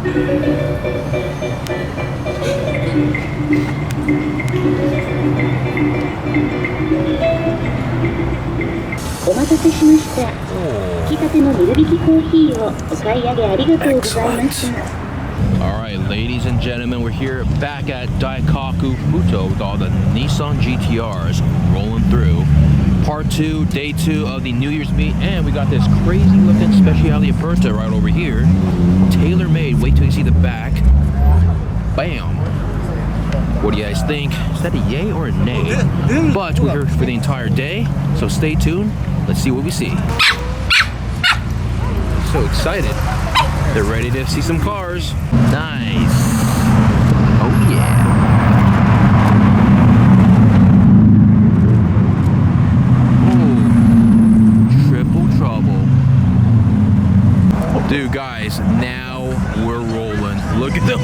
お待たせしました。引き立てのミル引きコーヒーをお買い上げありがとうございます。 Alright, ladies and gentlemen, we're here back at Daikoku Futo with all the Nissan GTRs rolling through. Part 2, day 2 of the New Year's meet, and we got this crazy looking Speciale Aperta right over here. Tailor-made, wait till you see the back. Bam! What do you guys think? Is that a yay or a nay? But we're here for the entire day, so stay tuned. Let's see what we see. So excited. They're ready to see some cars. Nice. Oh yeah. Oh, triple trouble. Dude, guys, now we're rolling. Look at the...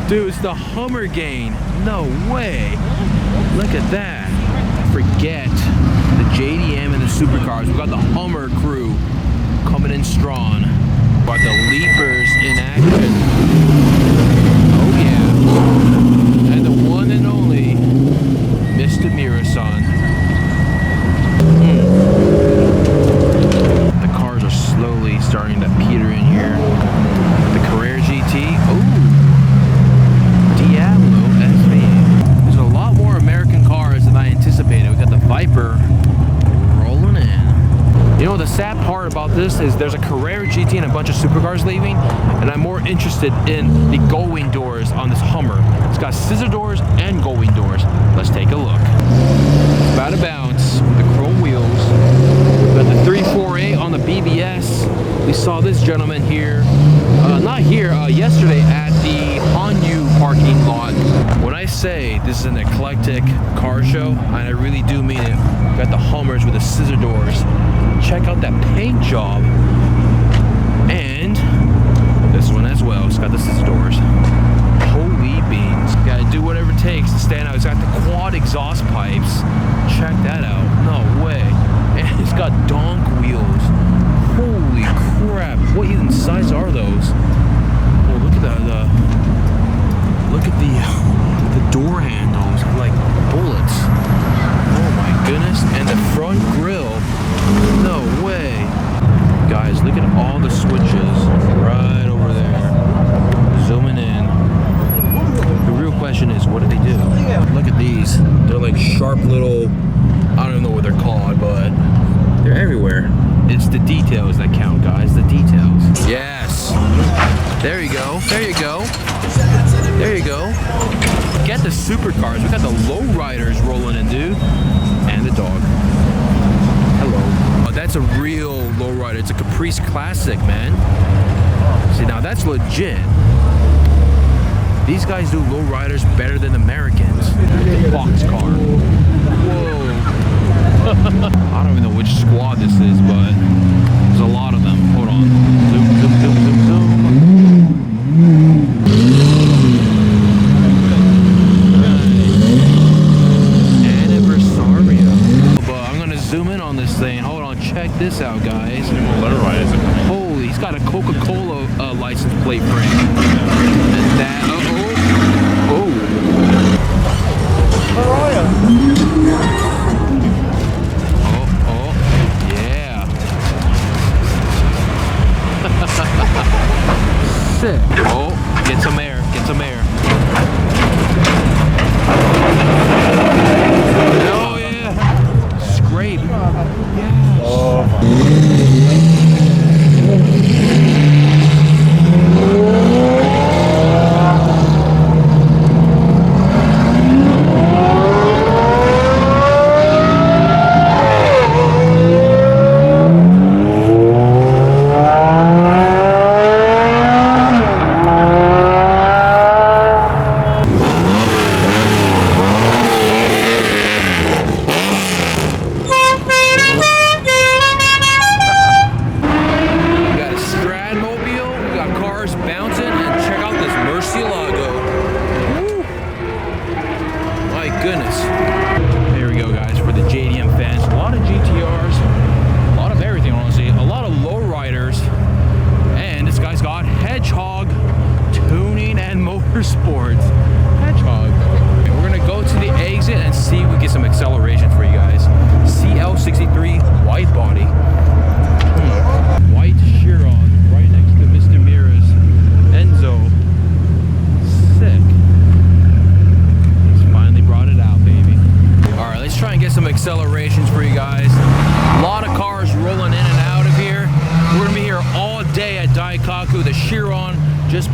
Dude, it's the Hummer gang. No way. Look at that. Forget the JDM and the Supercars. We got the Hummer crew coming in strong. Got the Leapers in action. Oh yeah. And the one and only Mr. Mira-san. The cars are slowly starting to peter in here. The Carrera GT. Oh. Diablo SV. There's a lot more American cars than I anticipated. We got the Viper rolling in. You know, the sad part about this is there's a Carrera GT and a bunch of Supercars leaving, and I'm more interested in the gullwing doors on this Hummer. It's got scissor doors and gullwing doors. Let's take a look. It's about to bounce with the chrome wheels. We got the 348 on the BBS. We saw this gentleman here, not here, yesterday at the Hanyu parking lot. When I say this is an eclectic car show, and I really do mean it, we got the Hummers with the scissor doors. Check out that paint job. And this one as well, it's got the scissor doors. Holy beans. Gotta do whatever it takes to stand out. It's got the quad exhaust pipes. Check that out. No way. And it's got donk wheels. Holy crap. What even size are those? Oh, look at that. Look at the door handles. Like bullets. Oh my goodness. And the front grille. No way. Guys, look at all the switches right over there. Zooming in. The real question is, what do they do? Look at these. They're like sharp little, I don't know what they're called, but they're everywhere. It's the details that count, guys. The details. Yes. There you go. There you go. There you go. Get the Supercars. We got the Lowriders rolling in, dude. And the dog. Hello. Oh, that's a real Lowrider. It's a Caprice Classic, man. See, now that's legit. These guys do Lowriders better than Americans. The boxcar. Whoa. I don't even know which squad this is, but there's a lot of them. Hold on. Zoom, zoom, zoom, zoom, zoom. Anniversario. But I'm gonna zoom in on this thing. Hold on, check this out, guys. Holy, he's got a Coca-Cola license plate frame. And that, oh. Where are you? Sick. Oh, get some air, get some air. Oh yeah. Scrape. Yes. Oh.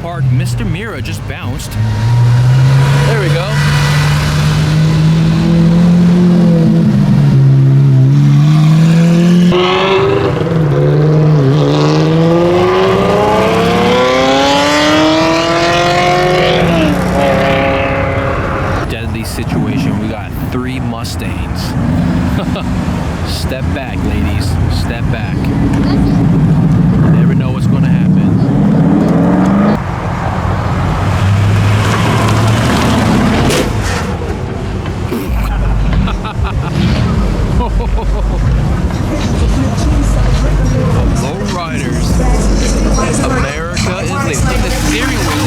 park. Mr. Mira just bounced. There we go. Deadly situation. We got 3 Mustangs. Step back, ladies. Step back. You never know what's going to happen. Lowriders. America is late. Take the steering wheel.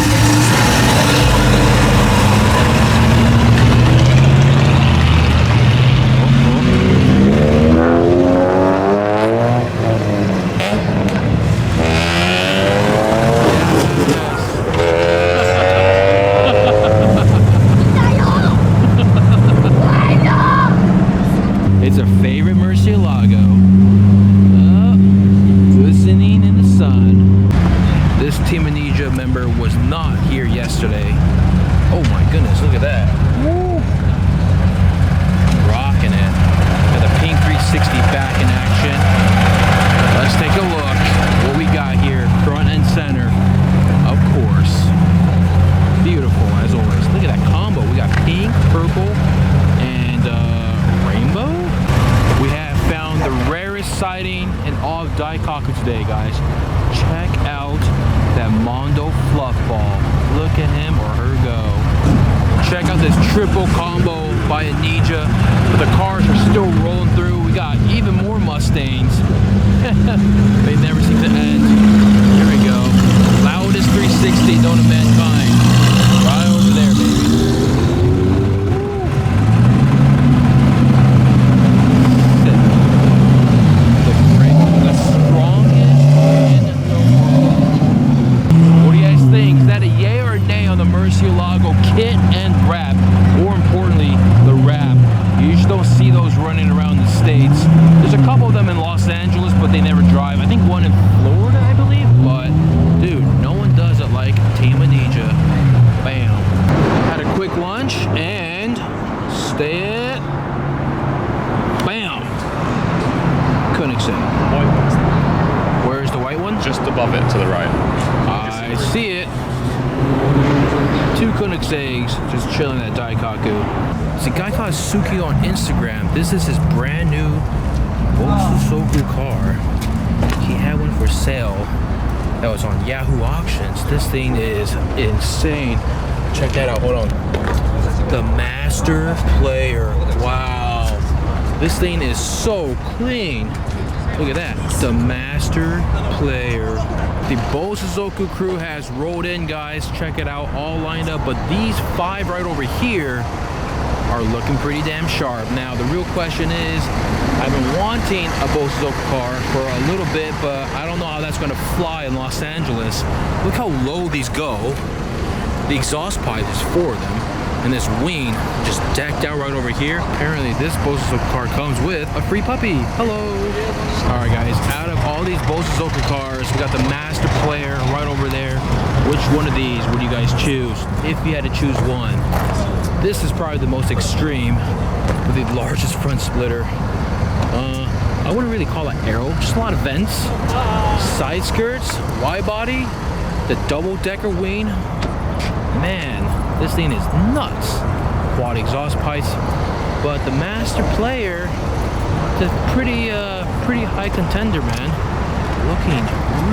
It's a favorite Murcielago. Listening in the sun. This Team Amnesia member was not here yesterday. Oh my goodness, look at that. Woo. Rocking it. Got the pink 360 back in action. Let's take a look. What we got here, front and center. Of course. Beautiful as always. Look at that combo. We got pink, purple, and rainbow. We have found the rarest sighting in all of Daikoku today, guys. Check out that Mondo fluff ball. Look at him or her go. Check out this triple combo by Amnesia. The cars are still rolling through. We got even more Mustangs. They never seem to end. Here we go. Loudest 360 known to mankind. Right over there, baby. The strongest in the world. What do you guys think? Is that a yay or a nay on the Murcielago kit and wrap? More importantly, the wrap. You usually don't see those running around the States. There's a couple of them in Los Angeles, but they never drive. I think one in Florida, I believe. But, dude, no one does it like Team Amnesia. Bam. Had a quick lunch and stay it. Bam. Couldn't say. White one's there. Where's the white one? Just above it to the right. I see it. 2 Koenigsegg's just chilling at Daikoku. It's a guy called Suki on Instagram. This is his brand new Bosozoku car. He had one for sale that was on Yahoo Auctions. This thing is insane. Check that out. Hold on. The Master Player. Wow. This thing is so clean. Look at that. The Master Player. The Bosozoku crew has rolled in, guys. Check it out. All lined up. But these 5 right over here are looking pretty damn sharp. Now, the real question is, I've been wanting a Bosozoku car for a little bit, but I don't know how that's going to fly in Los Angeles. Look how low these go. The exhaust pipe is for them. And this wing just decked out right over here. Apparently this Bosozoku car comes with a free puppy. Hello. All right, guys, out of all these Bosozoku cars, we got the Master Player right over there. Which one of these would you guys choose if you had to choose one? This is probably the most extreme with the largest front splitter. I wouldn't really call it aero, just a lot of vents, side skirts, wide body, the double-decker wing. Man, this thing is nuts. Quad exhaust pipes, but the Master Player is a pretty high contender, man. Looking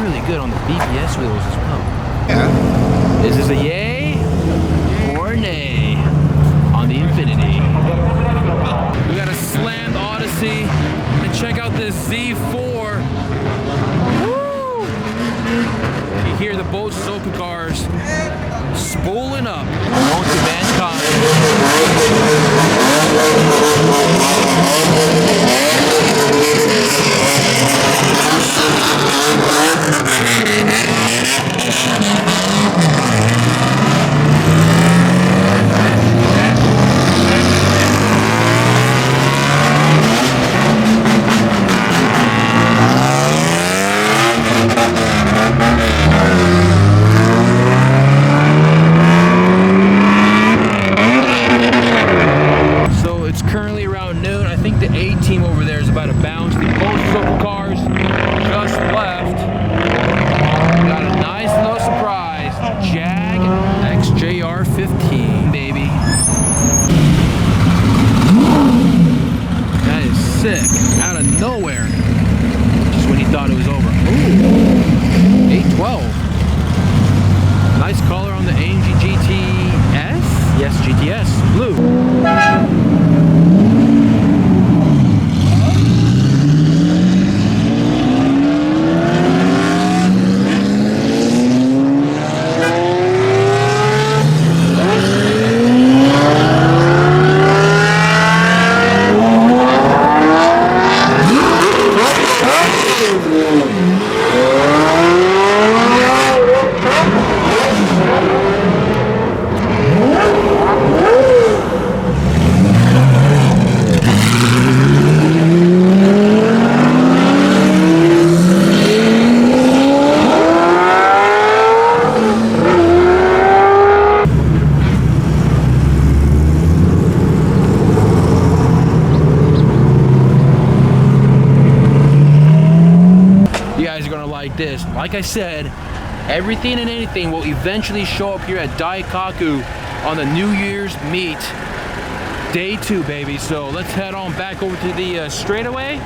really good on the BBS wheels as well. Yeah. Is this a yay or a nay on the Infinity? We got a slammed Odyssey, and check out this Z4. Woo! You hear the Bosozoku cars spooling up, going to mankind. This, like I said, everything and anything will eventually show up here at Daikoku on the New Year's meet, day 2, baby. So let's head on back over to the straightaway.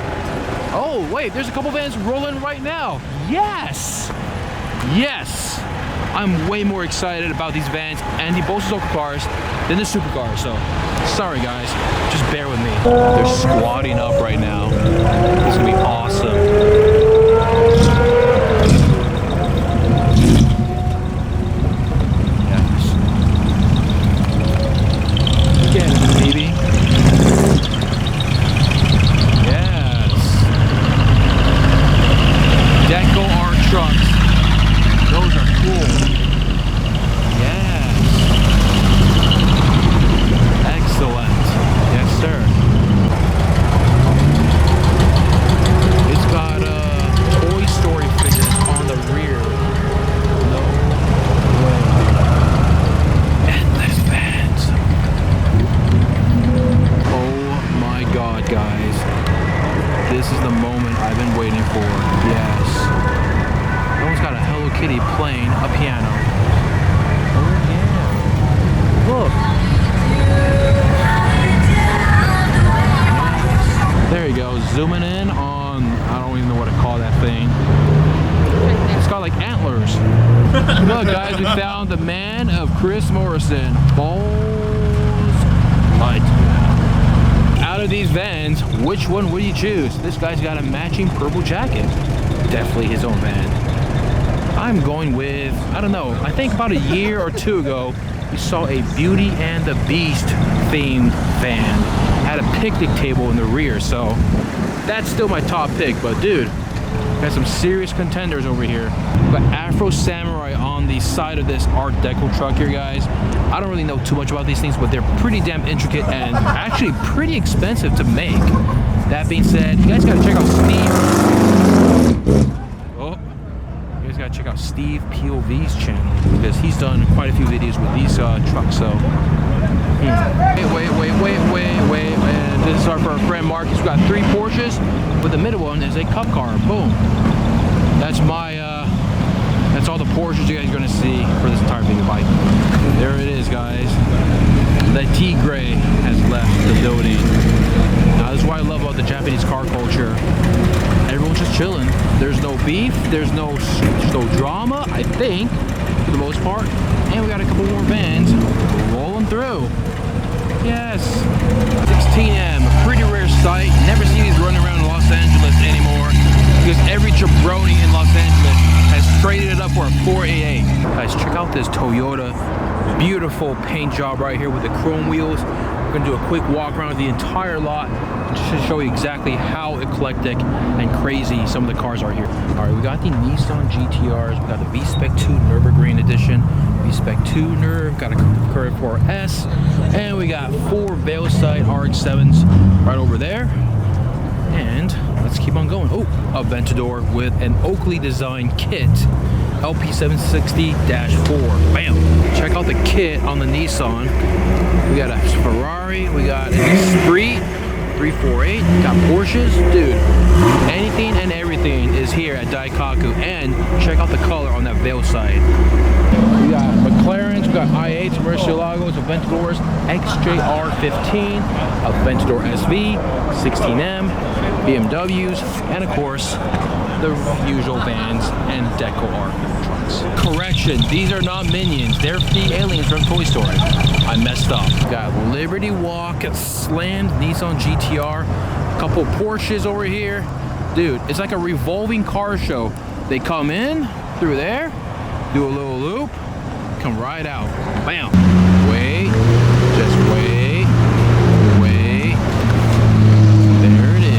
Oh wait, there's a couple vans rolling right now. Yes, yes, I'm way more excited about these vans and the Bosozoku cars than the Supercars. So sorry guys, just bear with me. They're squatting up right now. It's gonna be awesome. Zooming in on, I don't even know what to call that thing. It's got like antlers. Look guys, we found the man of Chris Morrison. Balls light. Out of these vans, which one would you choose? This guy's got a matching purple jacket. Definitely his own van. I'm going with, I don't know, I think about a year or 2 ago, we saw a Beauty and the Beast themed van. Had a picnic table in the rear, so that's still my top pick. But dude, got some serious contenders over here. We got Afro Samurai on the side of this Art Deco truck here, guys. I don't really know too much about these things, but they're pretty damn intricate and actually pretty expensive to make. That being said, you guys gotta check out check out Steve POV's channel, because he's done quite a few videos with these trucks. So wait, and this is for our friend Mark. He's got 3 Porsches, but the middle one is a cup car. Boom. That's my that's all the Porsches you guys are gonna see for this entire video bike. There it is, guys. The Tigre has left the building. Now this is what I love about the Japanese car culture. Everyone's just chilling. There's no beef, there's no drama, I think, for the most part. And we got a couple more vans rolling through. Yes. 16M, a pretty rare sight. Never see these running around in Los Angeles anymore, because every jabroni in Los Angeles has traded it up for a 488. Guys, check out this Toyota. Beautiful paint job right here with the chrome wheels. We're gonna do a quick walk around the entire lot just to show you exactly how eclectic and crazy some of the cars are here. All right, we got the Nissan GTRs, we got the V-Spec 2 Nürburgring edition, V-Spec 2 Nerve, got a Curve 4S, and we got 4 Veilside RX-7s right over there. And let's keep on going. Oh, a Ventador with an Oakley design kit, LP760-4. Bam! Check out the kit on the Nissan. We got a Ferrari, we got an Esprit 348, got Porsches. Dude, anything and everything is here at Daikoku. And check out the color on that Veilside. We got McLarens, we got i8s, Murcielagos, Aventadors, XJR15, Aventador SV, 16M, BMWs, and of course, the usual vans and Deco art trucks. Correction, these are not Minions, they're the aliens from Toy Story. I messed up. Got Liberty Walk, slammed Nissan GTR, a couple Porsches over here. Dude, it's like a revolving car show. They come in through there, do a little loop, come right out. Bam. Wait, just wait, wait. There it is.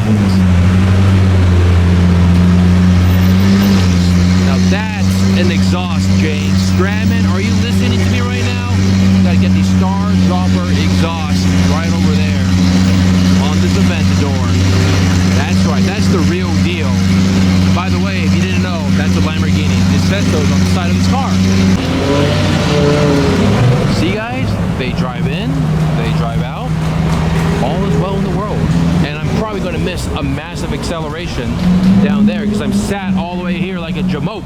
says those on the side of his car. See guys, they drive in, they drive out, all is well in the world. And I'm probably going to miss a massive acceleration down there because I'm sat all the way here like a jamoke.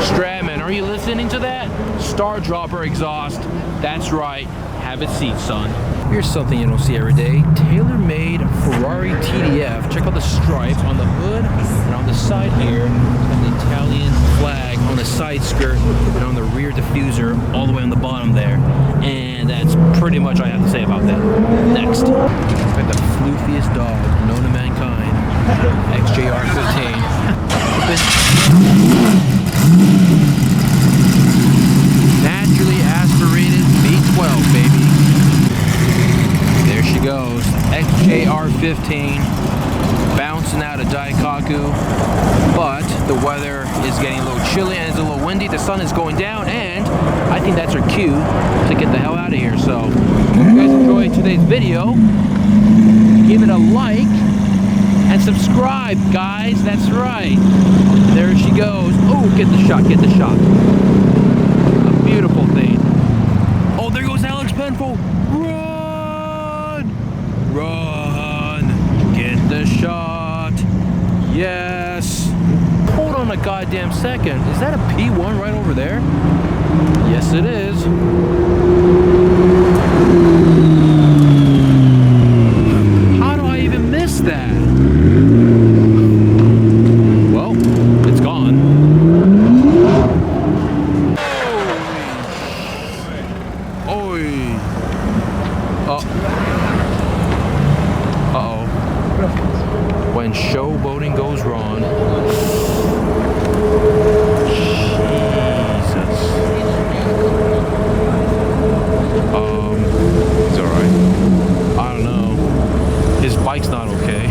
Stratman, are you listening to that? Star Dropper exhaust. That's right. Have a seat, son. Here's something you don't see every day. Tailor-made Ferrari TDF. Check out the stripe on the hood and on the side here. And the Italian flag on the side skirt and on the rear diffuser all the way on the bottom there. And that's pretty much all I have to say about that. Next. Got the floofiest dog known to mankind. XJR15. Naturally aspirated V12, baby. There she goes. XJR15. Bouncing out of Daikoku. But the weather is getting a little chilly and it's a little windy. The sun is going down and I think that's her cue to get the hell out of here. So, if you guys enjoyed today's video, give it a like and subscribe, guys. That's right. There she goes. Oh, get the shot, get the shot. A beautiful thing. Oh, there goes Alex Penfold. Run! Run! Get the shot. Yes. Hold on a goddamn second. Is that a P1 right over there? Yes, it is. How do I even miss that? Well, it's gone. Uh-oh. When showboating goes wrong. Jesus. He's alright. I don't know. His bike's not okay.